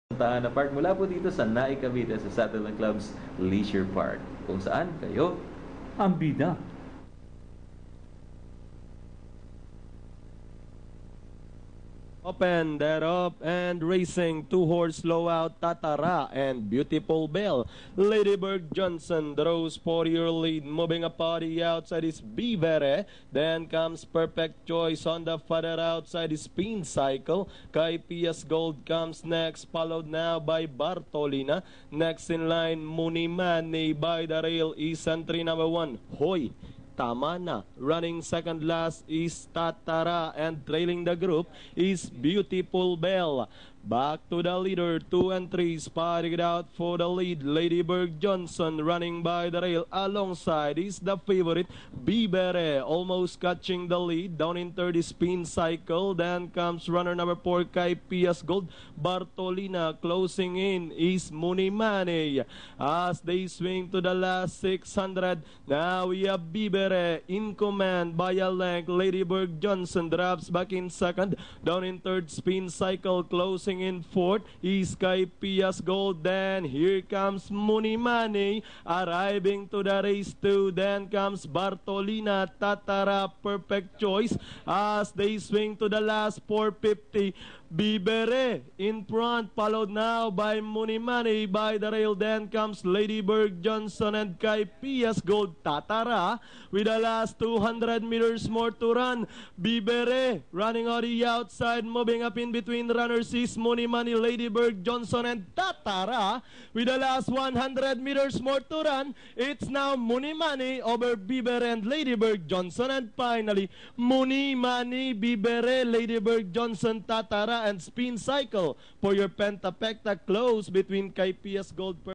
Santa Ana Park mula po dito sa Naik, Cavite sa Settlement Club's Leisure Park kung saan kayo ang bida. Open that up and racing, two-horse slow out Tatara and Beautiful Bell. Ladybird Johnson draws 4-year lead, moving a party outside is Bivere. Then comes Perfect Choice on the further outside is Spin Cycle. Kaipias Gold comes next, followed now by Bartolina. Next in line, Munimani by the rail is entry number 1, Hoy. Tama na. Running second last is Tatara and trailing the group is Beautiful Bell. Back to the leader, 2 and 3, spotting it out for the lead. Ladybird Johnson running by the rail. Alongside is the favorite, Bibere, almost catching the lead. Down in third is Spin Cycle. Then comes runner number 4, Kaipias Gold. Bartolina closing in is Munimane. As they swing to the last 600, now we have Bibere in command by a length. Ladybird Johnson drops back in second. Down in third, Spin Cycle closing in fourth is Kaipias Gold. Then here comes Munimane arriving to the race 2. Then comes Bartolina, Tatara, Perfect Choice as they swing to the last 450. Bibere in front, followed now by Munimane by the rail. Then comes Ladybird Johnson and Kaipias Gold. Tatara with the last 200 meters more to run. Bibere running on the outside, moving up in between runners is Munimane, Ladybird Johnson and Tatara with the last 100 meters more to run. It's now Munimane over Bibere and Ladybird Johnson, and finally Munimane, Bibere, Ladybird Johnson, Tatara and Spin Cycle for your Pentapecta close between Kaipias Gold